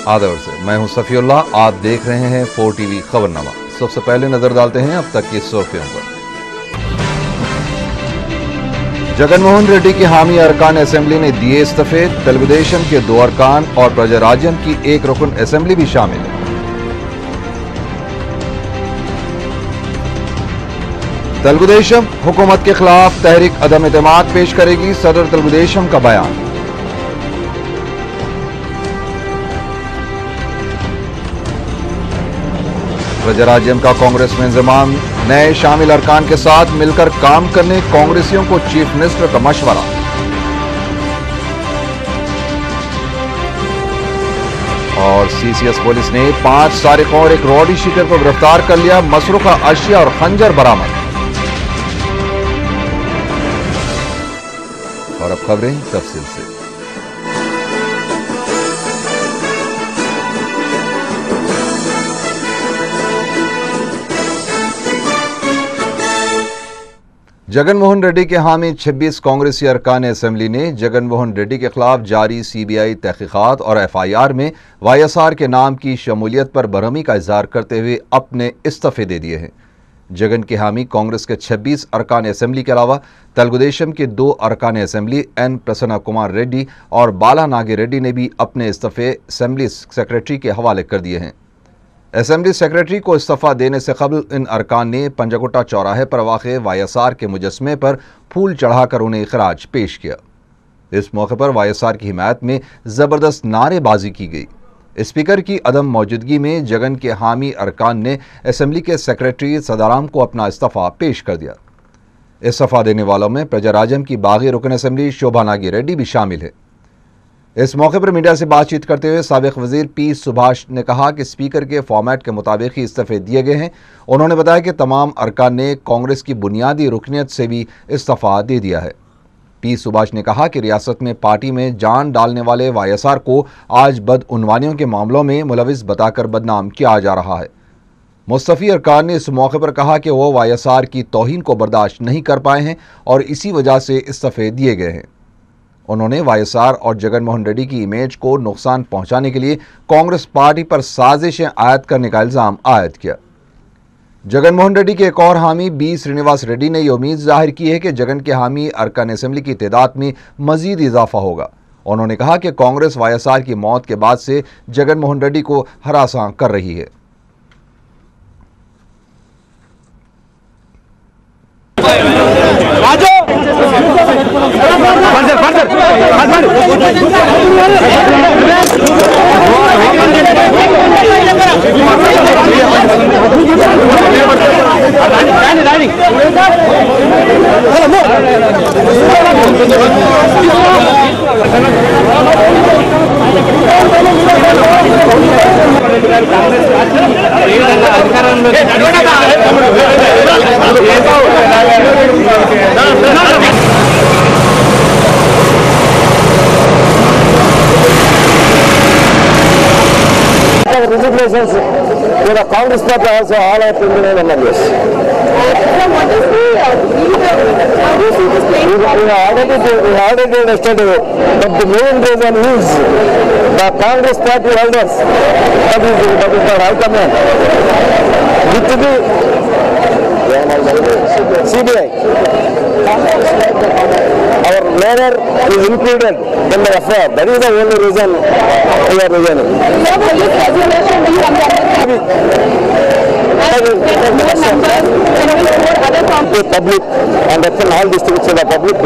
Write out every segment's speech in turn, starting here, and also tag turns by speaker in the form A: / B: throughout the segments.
A: आदर से मैं हूं सफीउल्लाह। आप देख रहे हैं 4 टीवी खबरनामा। सबसे पहले नजर डालते हैं अब तक की सुर्खियों पर। जगनमोहन रेड्डी के हामी अरकान असेंबली ने दिए इस्तीफे। तेलुगुदेशम के 2 अरकान और प्रजाराज्यम की 1 रुकन असेंबली भी शामिल है। तेलुगुदेशम हुकूमत के खिलाफ तहरीक अदम एतमाद पेश करेगी। सदर तेलुगुदेशम का बयान। प्रजाराज्यम का कांग्रेस में इंजमाम। नए शामिल अरकान के साथ मिलकर काम करने कांग्रेसियों को चीफ मिनिस्टर का मशवरा। और सीसीएस पुलिस ने 5 सारिकों और एक रॉडी शीटर को गिरफ्तार कर लिया। मसरूका अशिया और खंजर बरामद। और अब खबरें तफसील से। जगनमोहन रेड्डी के हामी 26 कांग्रेसी अरकान असेंबली ने जगनमोहन रेड्डी के खिलाफ जारी सीबीआई तहकीकात और एफआईआर में वाईएसआर के नाम की शमूलियत पर बरहमी का इजहार करते हुए अपने इस्तीफे दे दिए हैं। जगन के हामी कांग्रेस के 26 अरकान असेंबली के अलावा तेलुगुदेशम के 2 अरकान असेंबली एन प्रसन्ना कुमार रेड्डी और बाला नागी रेड्डी ने भी अपने इस्तीफे असेंबली सेक्रेटरी के हवाले कर दिए हैं। असेंबली सेक्रेटरी को इस्तीफा देने से कबल इन अरकान ने पंजागुट्टा चौराहे पर वाक़े वाईएसआर के मुजस्मे पर फूल चढ़ाकर उन्हें खराज पेश किया। इस मौके पर वाईएसआर की हिमायत में ज़बरदस्त नारेबाजी की गई। स्पीकर की अदम मौजूदगी में जगन के हामी अरकान ने असेंबली के सेक्रेटरी सदाराम को अपना इस्तीफा पेश कर दिया। इस्तीफा देने वालों में प्रजाराज्यम की बागी रुकन असेंबली शोभा नागी रेड्डी भी शामिल है। इस मौके पर मीडिया से बातचीत करते हुए साबिक वजीर पी सुभाष ने कहा कि स्पीकर के फॉर्मेट के मुताबिक ही इस्तीफे दिए गए हैं। उन्होंने बताया कि तमाम अरकान ने कांग्रेस की बुनियादी रुकनीत से भी इस्तीफा दे दिया है। पी सुभाष ने कहा कि रियासत में पार्टी में जान डालने वाले वाईएसआर को आज बदउनवानियों के मामलों में मुलविस बताकर बदनाम किया जा रहा है। मुस्तफ़ी अरकान ने इस मौके पर कहा कि वो वाईएसआर की तौहीन को बर्दाश्त नहीं कर पाए हैं और इसी वजह से इस्तीफे दिए गए हैं। उन्होंने वाईएसआर और जगनमोहन रेड्डी की इमेज को नुकसान पहुंचाने के लिए कांग्रेस पार्टी पर साजिशें आयद करने का इल्जाम आयद किया। जगनमोहन रेड्डी के एक और हामी बी श्रीनिवास रेड्डी ने यह उम्मीद जाहिर की है कि जगन के हामी अरकान असेंबली की तादाद में मजीद इजाफा होगा। उन्होंने कहा कि कांग्रेस वाईएसआर की मौत के बाद से जगनमोहन रेड्डी को हरासा कर रही है।
B: Resignations to the Congress party also all are pending on this. So what is we already understood, but the main reason is the Congress party elders, that is the high command, with the CBI. Our leader is included in the affair. That is the only reason we are resigning. The public and that's all districts of the public.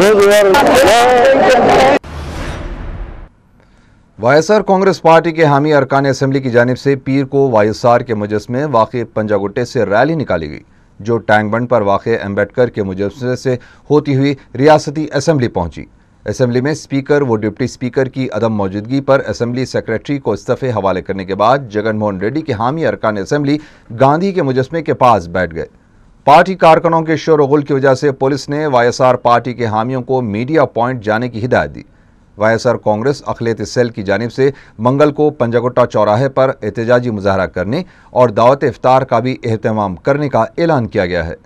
A: YSR Congress party के हामी अरकान assembly की जानिब से पीर को YSR के मुजस्मे वाक़े पंजागुट्टे से रैली निकाली गई, जो टैंक बंड पर वाक़े अम्बेडकर के मुजस्मे से होती हुई रियासती असेंबली पहुंची। असेंबली में स्पीकर व डिप्टी स्पीकर की अदम मौजूदगी पर असेंबली सेक्रेटरी को इस्तीफे हवाले करने के बाद जगनमोहन रेड्डी के हामी अरकान असेंबली गांधी के मुजस्मे के पास बैठ गए। पार्टी कारकुनों के शोर गुल की वजह से पुलिस ने वाईएसआर पार्टी के हामियों को मीडिया पॉइंट जाने की हिदायत दी। वाईएसआर कांग्रेस अखिलेती सेल की जानिब से मंगल को पंजागुट्टा चौराहे पर एहतजाजी मुजाहरा करने और दावत इफ्तार का भी एहतमाम करने का ऐलान किया गया है।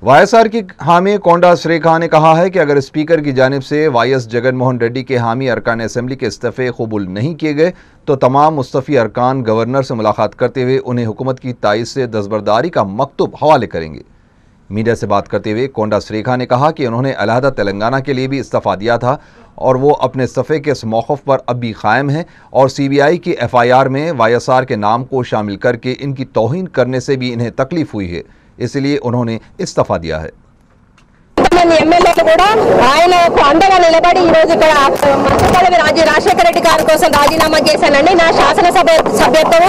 A: वाईएसआर की हामी कोंडा श्रीखा ने कहा है कि अगर स्पीकर की जानिब से वाईएस जगन मोहन रेड्डी के हामी अरकान असेंबली के इस्तीफे कबूल नहीं किए गए तो तमाम मुस्तफ़ी अरकान गवर्नर से मुलाकात करते हुए उन्हें हुकूमत की तायद से दस्तबरदारी का मकतूब हवाले करेंगे। मीडिया से बात करते हुए कोंडा श्रीखा ने कहा कि उन्होंने अलहदा तेलंगाना के लिए भी इस्तीफ़ा दिया था और वो अपने इस्तीफे के इस मौक़िफ़ पर अब भी कायम हैं और CBI की FIR में वाईएसआर के नाम को शामिल करके इनकी तौहीन करने से भी इन्हें तकलीफ हुई है, इसलिए उन्होंने इस्तीफा दिया है।
C: ఎమ్మెల్యేలు కూడా ఆయనకు అండగా నిలబడి ఈ రోజు ఇక్కడ మంత్రి పదవి రాజశేఖర రెడ్డి గారి కోసం రాజీనామా చేశానండి। నా శాసనసభ సభ్యత్వం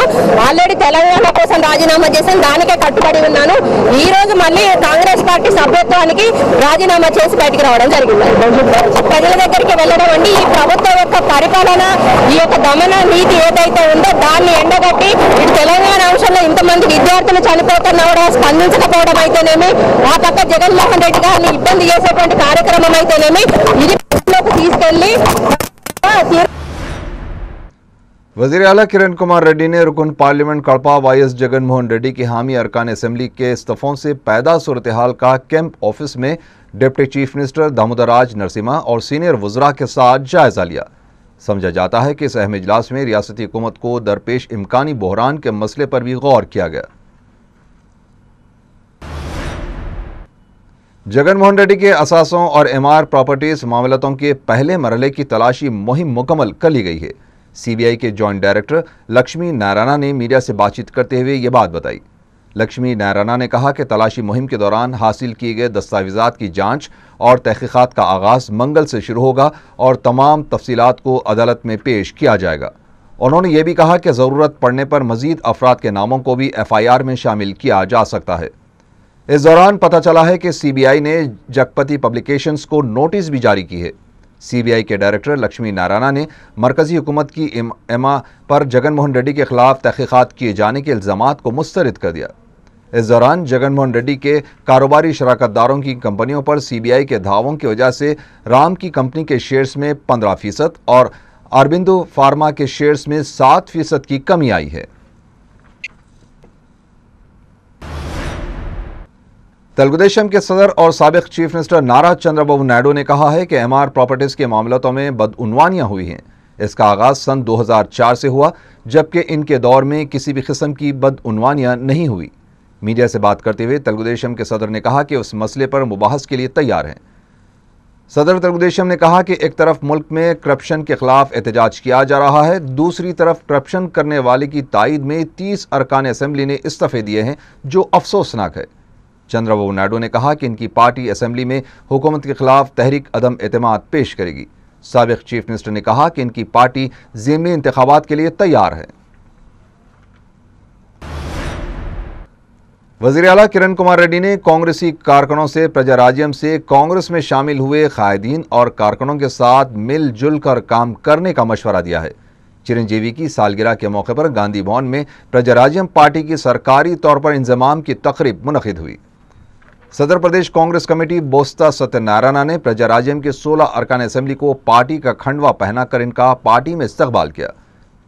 C: ఆల్రెడీ తెలంగాణ కోసం రాజీనామా చేశాను, దానికే కట్టుబడి ఉన్నాను। ఈ రోజు మళ్ళీ కాంగ్రెస్ పార్టీ సభ్యత్వానికి రాజీనామా చేసి బయటికి రావడం జరిగింది। ప్రజల దగ్గరికి వెళ్ళడం అండి ఈ ప్రభుత్వం యొక్క పరిపాలన, ఈ యొక్క దమన నీతి ఏదైతే ఉందో దాన్ని ఎండగట్టి ఇటు తెలంగాణ అంశంలో ఇంతమంది విద్యార్థులు చనిపోతున్నా కూడా స్పందించకపోవడం అయితేనేమి, ఆ పక్క జగన్మోహన్ రెడ్డి గారిని ఇబ్బంది చేసేటువంటి కార్యక్రమం అయితేనేమి ఇది ప్రజల్లోకి తీసుకెళ్లి
A: वज़ीर आला किरण कुमार रेड्डी ने रुकन पार्लियामेंट कड़पा वाईएस जगन मोहन रेड्डी की हामी अरकान असेंबली के इस्तीफों से पैदा सूरत हाल का कैंप ऑफिस में डिप्टी चीफ मिनिस्टर दामोदर राज नरसिम्हा और सीनियर वज़रा के साथ जायजा लिया। समझा जाता है कि इस अहम इजलास में रियासती हुकूमत को दरपेश इम्कानी बहरान के मसले पर भी गौर किया गया। जगन मोहन रेड्डी के असासों और एमआर प्रॉपर्टीज मामलों के पहले मरहले की तलाशी मुहिम मुकम्मल कर ली गई है। CBI के जॉइंट डायरेक्टर लक्ष्मी नारायणा ने मीडिया से बातचीत करते हुए ये बात बताई। लक्ष्मी नारायणा ने कहा कि तलाशी मुहिम के दौरान हासिल किए गए दस्तावेजात की जांच और तहकीकात का आगाज मंगल से शुरू होगा और तमाम तफसीलात को अदालत में पेश किया जाएगा। उन्होंने ये भी कहा कि ज़रूरत पड़ने पर मजीद अफराद के नामों को भी FIR में शामिल किया जा सकता है। इस दौरान पता चला है कि CBI ने जगपति पब्लिकेशंस को नोटिस भी जारी की है। CBI के डायरेक्टर लक्ष्मी नारायणा ने मरकजी हुकूमत की एमा पर जगन मोहन रेड्डी के खिलाफ तहकीकात किए जाने के इल्ज़ामात को मुस्तरद कर दिया। इस दौरान जगन मोहन रेड्डी के कारोबारी शराकतदारों की कंपनियों पर CBI के दावों की वजह से राम की कंपनी के शेयर्स में 15% और अरबिंदो फार्मा के शेयर्स में 7% की कमी आई है। तेलुगुदेशम के सदर और साबिक चीफ मिनिस्टर नारा चंद्रबाबू नायडू ने कहा है कि एमआर प्रॉपर्टीज के मामलों में बदउनवानियां हुई हैं। इसका आगाज सन 2004 से हुआ, जबकि इनके दौर में किसी भी किस्म की बदउनवानियां नहीं हुई। मीडिया से बात करते हुए तेलुगुदेशम के सदर ने कहा कि उस मसले पर मुबाहस के लिए तैयार हैं। सदर तेलुगुदेशम ने कहा कि एक तरफ मुल्क में करप्शन के खिलाफ एहतजाज किया जा रहा है, दूसरी तरफ करप्शन करने वाले की तायद में 30 अरकान असेंबली ने इस्तीफे दिए हैं, जो अफसोसनाक है। चंद्रबाबू नायडू ने कहा कि इनकी पार्टी असेंबली में हुकूमत के खिलाफ तहरीक अदम एतमाद पेश करेगी। साबिक चीफ मिनिस्टर ने कहा कि इनकी पार्टी ज़िमनी इंतखाबात के लिए तैयार है। वज़ीर आला किरण कुमार रेड्डी ने कांग्रेसी कारकुनों से प्रजाराज्यम से कांग्रेस में शामिल हुए कायदीन और कारकुनों के साथ मिलजुल कर काम करने का मशवरा दिया है। चिरंजीवी की सालगिरह के मौके पर गांधी भवन में प्रजाराज्यम पार्टी की सरकारी तौर पर इंजमाम की तकरीब मुनक़िद हुई। सदर प्रदेश कांग्रेस कमेटी बोस्ता सत्यनारायणा ने प्रजाराज्यम के 16 अरकान असेंबली को पार्टी का खंडवा पहनाकर इनका पार्टी में इस्तकबाल किया।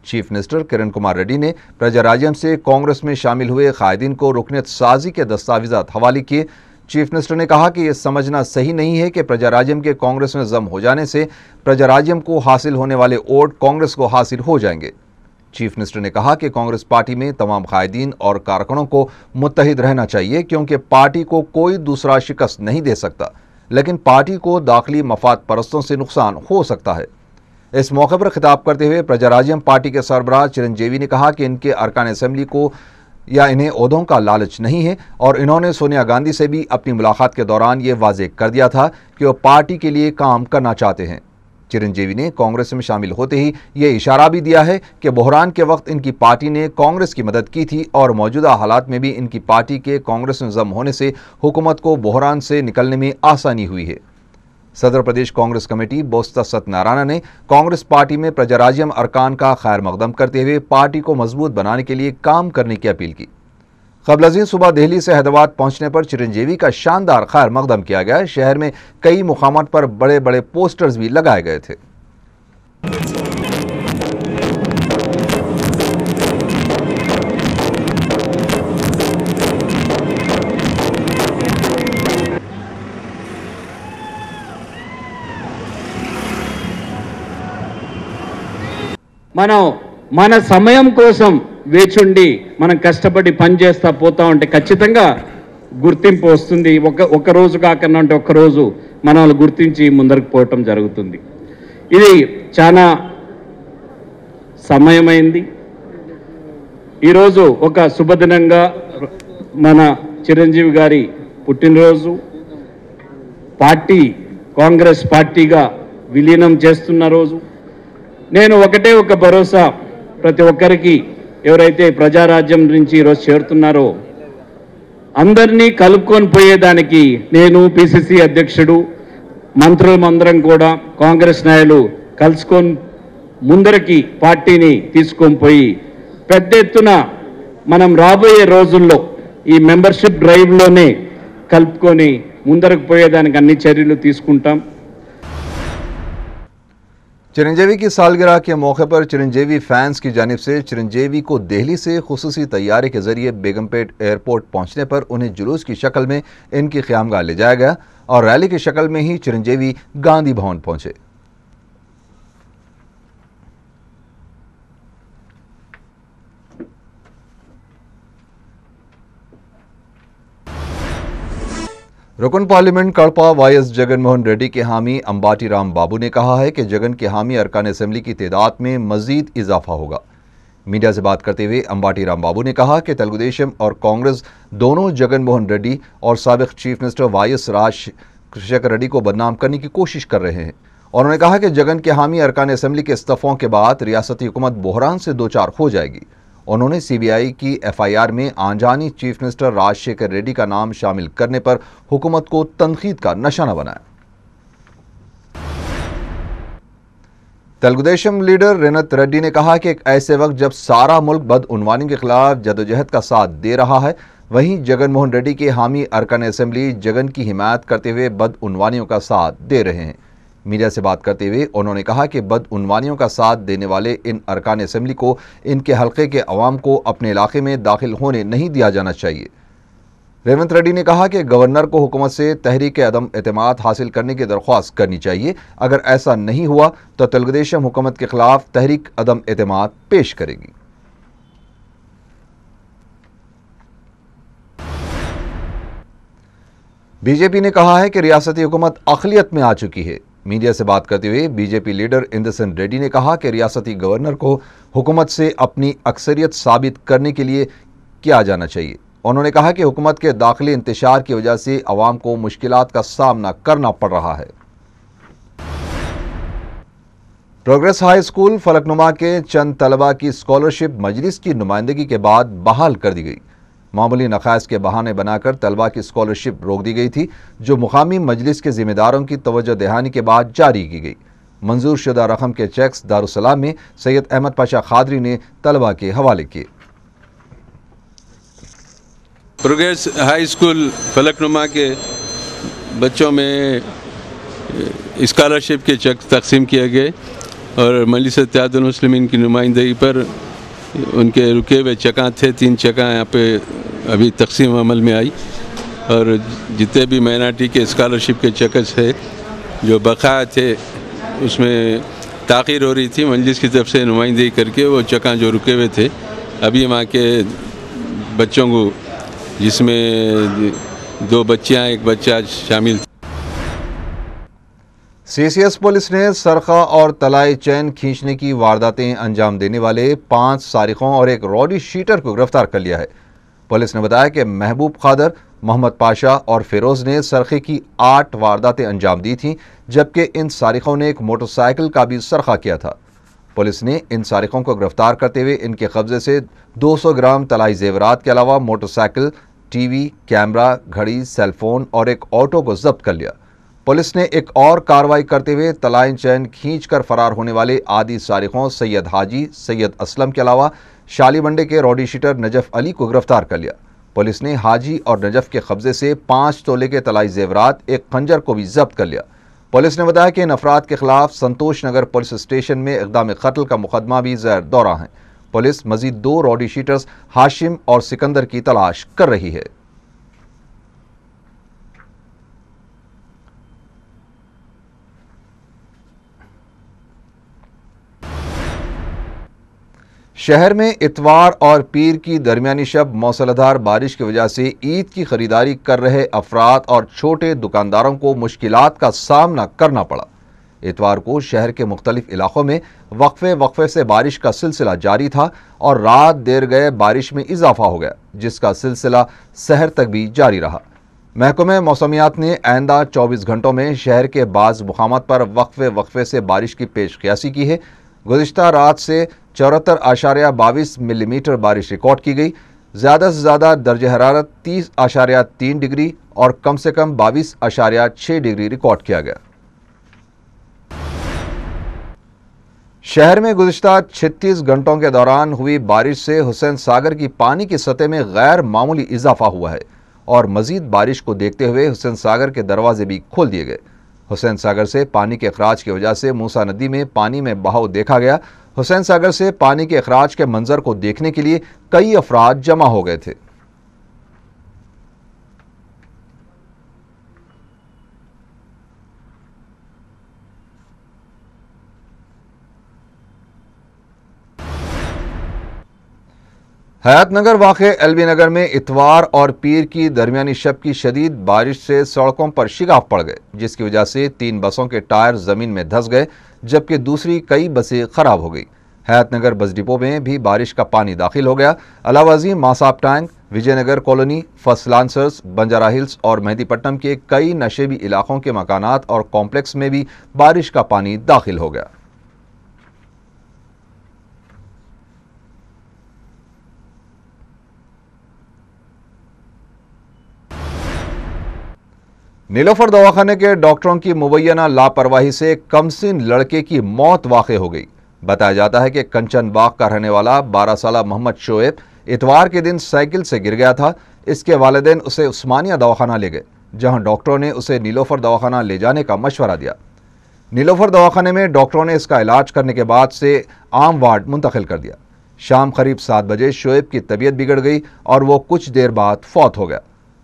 A: चीफ मिनिस्टर किरण कुमार रेड्डी ने प्रजाराज्यम से कांग्रेस में शामिल हुए कायदीन को रुकनियत साजी के दस्तावेजात हवाले किए। चीफ मिनिस्टर ने कहा कि यह समझना सही नहीं है कि प्रजाराज्यम के कांग्रेस में जम हो जाने से प्रजाराज्यम को हासिल होने वाले वोट कांग्रेस को हासिल हो जाएंगे। चीफ मिनिस्टर ने कहा कि कांग्रेस पार्टी में तमाम कायदीन और कारकुनों को मुत्तहिद रहना चाहिए, क्योंकि पार्टी को कोई दूसरा शिकस्त नहीं दे सकता, लेकिन पार्टी को दाखिली मफाद परस्तों से नुकसान हो सकता है। इस मौके पर खिताब करते हुए प्रजाराज्यम पार्टी के सरबराह चिरंजीवी ने कहा कि इनके अरकान असेंबली को या इन्हें ओहदों का लालच नहीं है और इन्होंने सोनिया गांधी से भी अपनी मुलाकात के दौरान ये वाज़ेह कर दिया था कि वो पार्टी के लिए काम करना चाहते हैं। चिरंजीवी ने कांग्रेस में शामिल होते ही ये इशारा भी दिया है कि बहरान के वक्त इनकी पार्टी ने कांग्रेस की मदद की थी और मौजूदा हालात में भी इनकी पार्टी के कांग्रेस में जम होने से हुकूमत को बहरान से निकलने में आसानी हुई है। सदर प्रदेश कांग्रेस कमेटी बोस्ता सत्यनारायणा ने कांग्रेस पार्टी में प्रजाराज्यम अरकान का खैर मकदम करते हुए पार्टी को मजबूत बनाने के लिए काम करने की अपील की। क़ब्ल सुबह दिल्ली से हैदराबाद पहुंचने पर चिरंजीवी का शानदार खैर मकदम किया गया। शहर में कई मुकामात पर बड़े बड़े पोस्टर्स भी लगाए गए थे।
D: మనం మన సమయం కోసం వేచుండి మనం కష్టపడి పనిచేస్తా పోతా ఉంటే ఖచ్చితంగా గుర్తింపు వస్తుంది. ఒక రోజు కాకుండా అంటే ఒక్క రోజు మనల్ని గుర్తించి ముందరకు పోవటం జరుగుతుంది. ఇది చాలా సమయమైంది. ఈరోజు ఒక శుభదినంగా మన చిరంజీవి గారి పుట్టినరోజు, పార్టీ కాంగ్రెస్ పార్టీగా విలీనం చేస్తున్న రోజు. నేను ఒక భరోసా ప్రతి ఒక్కరికి, ఎవరైతే ప్రజారాజ్యం నుంచి ఈరోజు చేరుతున్నారో అందరినీ కలుపుకొని పోయేదానికి నేను పిసిసి అధ్యక్షుడు, మంత్రులందరం కూడా కాంగ్రెస్ నాయకులు కలుసుకొని ముందరికి పార్టీని తీసుకొని పోయి పెద్ద ఎత్తున మనం రాబోయే రోజుల్లో ఈ మెంబర్షిప్ డ్రైవ్లోనే కలుపుకొని ముందరకు పోయేదానికి అన్ని చర్యలు తీసుకుంటాం.
A: चिरंजीवी की सालगिरह के मौके पर चिरंजीवी फैंस की जानिब से चिरंजीवी को दिल्ली से खुसूसी तैयारे के जरिए बेगमपेट एयरपोर्ट पहुंचने पर उन्हें जुलूस की शक्ल में इनकी क़यामगाह ले जाया गया और रैली की शक्ल में ही चिरंजीवी गांधी भवन पहुंचे। रुकन पार्लियामेंट कड़पा वाईएस जगन मोहन रेड्डी के हामी अंबाटी राम बाबू ने कहा है कि जगन के हामी अरकान असेंबली की तादाद में मजीद इजाफा होगा। मीडिया से बात करते हुए अंबाटी राम बाबू ने कहा कि तेलुगुदेशम और कांग्रेस दोनों जगन मोहन रेड्डी और साबिक chief minister YS Rajasekhara Reddy को बदनाम करने की कोशिश कर रहे हैं। उन्होंने कहा कि जगन के हामी अरकान असेंबली के इस्तीफों के बाद रियासती हुकूमत बहरान से दो चार हो जाएगी। उन्होंने सीबीआई की एफआईआर में आंजानी चीफ मिनिस्टर राजशेखर रेड्डी का नाम शामिल करने पर हुकूमत को तनकीद का निशाना बनाया। तेलुगुदेशम लीडर रेवंत रेड्डी ने कहा कि एक ऐसे वक्त जब सारा मुल्क बदउनवानी के खिलाफ जदोजहद का साथ दे रहा है, वहीं जगन मोहन रेड्डी के हामी अरकान असेंबली जगन की हिमायत करते हुए बदउनवानियों का साथ दे रहे हैं। मीडिया से बात करते हुए उन्होंने कहा कि बदउनवानियों का साथ देने वाले इन अरकान असेंबली को इनके हल्के के अवाम को अपने इलाके में दाखिल होने नहीं दिया जाना चाहिए। रेवंत रेड्डी ने कहा कि गवर्नर को हुकूमत से तहरीक अदम एतमाद हासिल करने की दरख्वास्त करनी चाहिए। अगर ऐसा नहीं हुआ तो तेलुगुदेशम हुकूमत के खिलाफ तहरीक अदम एतमाद पेश करेगी। बीजेपी ने कहा है कि रियासती हुकूमत अक़लियत में आ चुकी है। मीडिया से बात करते हुए बीजेपी लीडर इंद्रसेन रेड्डी ने कहा कि रियासती गवर्नर को हुकूमत से अपनी अक्सरियत साबित करने के लिए किया जाना चाहिए। उन्होंने कहा कि हुकूमत के दाखिली इंतशार की वजह से अवाम को मुश्किलात का सामना करना पड़ रहा है। प्रोग्रेस हाई स्कूल फलकनुमा के चंद तलबा की स्कॉलरशिप मजलिस की नुमाइंदगी के बाद बहाल कर दी गई। मामूली नकाइस के बहाने बनाकर तलबा की स्कॉलरशिप रोक दी गई थी, जो मुकामी मजलिस के जिम्मेदारों की तवज्जो दहानी के बाद जारी की गई। मंजूर शुदा रकम के चेक्स दारुसलाम में सैयद अहमद पाशा खादरी ने तलबा के हवाले किए।
E: प्रोग्रेस हाई स्कूल फलकनुमा के बच्चों में स्कॉलरशिप के चेक तकसीम किए गए और मजलिस इत्तेहादुल मुस्लिमीन की नुमाइंदगी पर उनके रुके हुए चेक थे, 3 चेक यहाँ पे अभी तकसीम अमल में आई और जितने भी माइनॉरिटी के स्कॉलरशिप के चेक्स है जो बकाया थे उसमें ताख़ीर हो रही थी, मजलिस की तरफ से नुमाइंदगी करके वो चेक जो रुके हुए थे अभी वहाँ के बच्चों को, जिसमें 2 बच्चियाँ 1 बच्चा शामिल।
A: सीसीएस पुलिस ने सरखा और तलाई चैन खींचने की वारदातें अंजाम देने वाले 5 सारिकों और एक रॉडी शीटर को गिरफ्तार कर लिया है। पुलिस ने बताया कि महबूब खादर, मोहम्मद पाशा और फिरोज ने सरखे की 8 वारदातें अंजाम दी थीं, जबकि इन सारिकों ने एक मोटरसाइकिल का भी सरखा किया था। पुलिस ने इन सारिकों को गिरफ्तार करते हुए इनके कब्जे से 200 ग्राम तलाई जेवरात के अलावा मोटरसाइकिल, टीवी, कैमरा, घड़ी, सेलफोन और एक ऑटो को जब्त कर लिया। पुलिस ने एक और कार्रवाई करते हुए तलाई चैन खींचकर फरार होने वाले आदि सारिकों सैयद हाजी, सैयद असलम के अलावा शालीबंडे के रॉडी शीटर नजफ अली को गिरफ्तार कर लिया। पुलिस ने हाजी और नजफ के कब्जे से 5 तोले के तलाई जेवरात, एक खंजर को भी जब्त कर लिया। पुलिस ने बताया कि इन अफराद के खिलाफ संतोष नगर पुलिस स्टेशन में इक़दाम कत्ल का मुकदमा भी ज़ैर दौरा है। पुलिस मजीद 2 रॉडी शीटर्स हाशिम और सिकंदर की तलाश कर रही है। शहर में इतवार और पीर की दरमियानी शब मौसलाधार बारिश की वजह से ईद की खरीदारी कर रहे अफराद और छोटे दुकानदारों को मुश्किलात का सामना करना पड़ा। इतवार को शहर के मुख्तलिफ इलाकों में वक्फे से बारिश का सिलसिला जारी था और रात देर गए बारिश में इजाफा हो गया, जिसका सिलसिला सहर तक भी जारी रहा। महकमे मौसमियात ने आइंदा 24 घंटों में शहर के बाज़ मुकामात पर वक्फे से बारिश की पेशकयासी की है। गुज़िश्ता रात से 74.22 मिलीमीटर बारिश रिकॉर्ड की गई। ज़्यादा से ज़्यादा दर्ज हरारत 30.3 डिग्री और कम से कम 22.6 डिग्री रिकॉर्ड किया गया। शहर में गुज़िश्ता 36 घंटों के दौरान हुई बारिश से हुसैन सागर की पानी की सतह में गैर मामूली इजाफा हुआ है और मजीद बारिश को देखते हुए हुसैन सागर के दरवाजे भी खोल दिए गए। हुसैन सागर से पानी के अखराज की वजह से मूसा नदी में पानी में बहाव देखा गया। हुसैन सागर से पानी के अखराज के मंजर को देखने के लिए कई अफराद जमा हो गए थे। हयात नगर वाक़े एलबी नगर में इतवार और पीर की दरमियानी शब की शदीद बारिश से सड़कों पर शिगाफ पड़ गए, जिसकी वजह से 3 बसों के टायर जमीन में धंस गए, जबकि दूसरी कई बसें खराब हो गई। हयात नगर बस डिपो में भी बारिश का पानी दाखिल हो गया। अलावाजी मासाब टैंक, विजयनगर कॉलोनी, फर्स्ट लांसर्स, बंजारा हिल्स और मेहदीपट्टनम के कई नशेबी इलाकों के मकानात और कॉम्प्लेक्स में भी बारिश का पानी दाखिल हो गया। नीलोफर दवाखाने के डॉक्टरों की मुबैना लापरवाही से कमसिन लड़के की मौत वाक़ हो गई। बताया जाता है कि कंचन बाग का रहने वाला 12 साला मोहम्मद शोएब इतवार के दिन साइकिल से गिर गया था। इसके वालिदैन उसे उस्मानिया दवाखाना ले गए, जहां डॉक्टरों ने उसे नीलोफर दवाखाना ले जाने का मशवरा दिया। नीलोफर दवाखाने में डॉक्टरों ने इसका इलाज करने के बाद से आम वार्ड मुंतकिल कर दिया। शाम करीब 7 बजे शोएब की तबीयत बिगड़ गई और वो कुछ देर बाद फौत हो गया।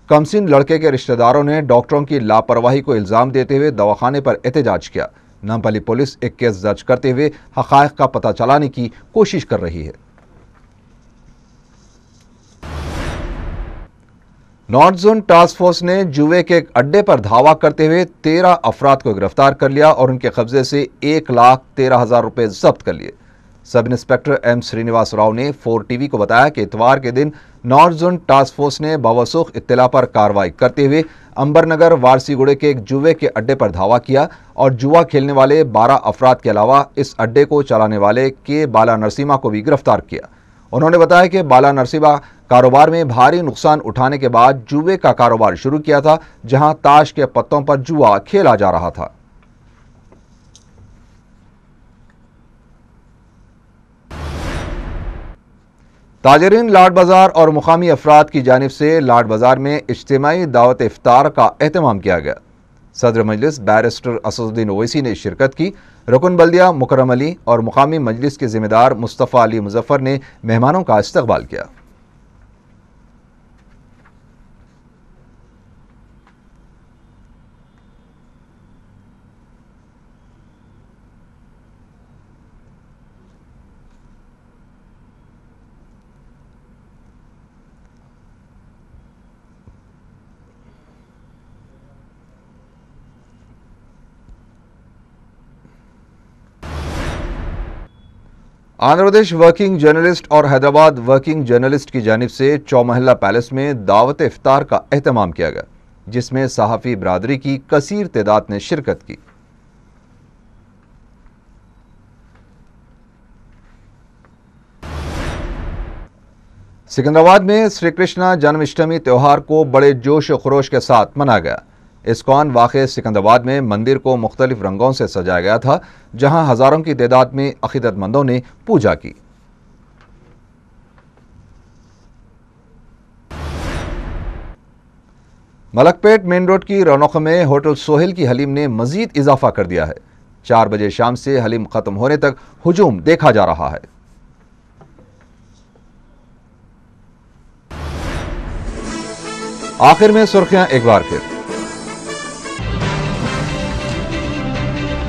A: कमसिन लड़के के रिश्तेदारों ने डॉक्टरों की लापरवाही को इल्जाम देते हुए दवाखाने पर एहतजाज किया। नामपल्ली पुलिस एक केस दर्ज करते हुए हक़ाइक़ का पता चलाने की कोशिश कर रही है। नॉर्थ जोन टास्क फोर्स ने जुए के एक अड्डे पर धावा करते हुए 13 अफराद को गिरफ्तार कर लिया और उनके कब्जे से 1,13,000 रुपए जब्त कर लिए। Sub inspector M Srinivas Rao ने 4 टीवी को बताया कि इतवार के दिन नॉर्थ जोन टास्क फोर्स ने बावसूख इत्तला पर कार्रवाई करते हुए अंबरनगर वारसीगुड़े के एक जुए के अड्डे पर धावा किया और जुआ खेलने वाले 12 अफराद के अलावा इस अड्डे को चलाने वाले के बाला नरसिम्हा को भी गिरफ्तार किया। उन्होंने बताया कि बाला नरसिम्हा कारोबार में भारी नुकसान उठाने के बाद जुए का कारोबार शुरू किया था, जहां ताश के पत्तों पर जुआ खेला जा रहा था। ताजरीन लाड बाजार और मुकामी अफराद की जानिब से लाड बाजार में इज्तिमाई दावत इफ्तार का एहतमाम किया गया। सदर मजलिस बैरिस्टर असदुद्दीन ओवैसी ने शिरकत की। रुकन बल्दिया मुकर्रम अली और मुकामी मजलिस के जिम्मेदार मुस्तफ़ा अली मुजफ्फर ने मेहमानों का इस्तकबाल किया। आंध्र प्रदेश वर्किंग जर्नलिस्ट और हैदराबाद वर्किंग जर्नलिस्ट की जानिब से चौमहल्ला पैलेस में दावत इफ्तार का एहतमाम किया गया, जिसमें सहाफ़ी बरादरी की कसीर तादाद ने शिरकत की। सिकंदराबाद में श्री कृष्णा जन्माष्टमी त्यौहार को बड़े जोश व खरोश के साथ मनाया गया। इस्कॉन वाक़े सिकंदराबाद में मंदिर को मुख्तलिफ रंगों से सजाया गया था, जहां हजारों की तादाद में अक़ीदतमंदों ने पूजा की। मलकपेट मेन रोड की रौनक में होटल सोहेल की हलीम ने मजीद इजाफा कर दिया है। 4 बजे शाम से हलीम खत्म होने तक हुजूम देखा जा रहा है। आखिर में सुर्खियां एक बार फिर।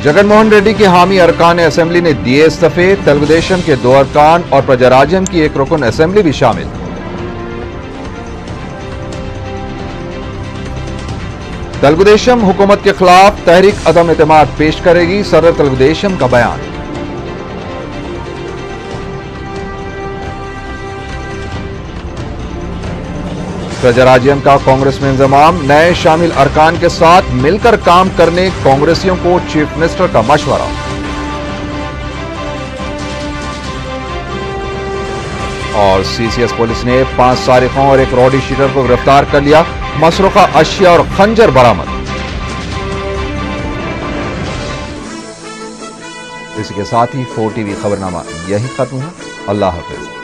A: जगनमोहन रेड्डी के हामी अरकान असेंबली ने दिए इस्तीफे, तेलुगुदेशम के 2 अरकान और प्रजाराज्यम की 1 रुकन असेंबली भी शामिल। तेलुगुदेशम हुकूमत के खिलाफ तहरीक अदम एतमाद पेश करेगी, सदर तेलुगुदेशम का बयान। प्रजाराज्यम का कांग्रेस में इंतजाम, नए शामिल अरकान के साथ मिलकर काम करने कांग्रेसियों को चीफ मिनिस्टर का मशवरा। और सीसीएस पुलिस ने 5 सारिकों और 1 रॉडी शीटर को गिरफ्तार कर लिया, मसरूका अशिया और खंजर बरामद। इसी के साथ ही 4 TV खबरनामा यही खत्म हुआ। अल्लाह हाफिज।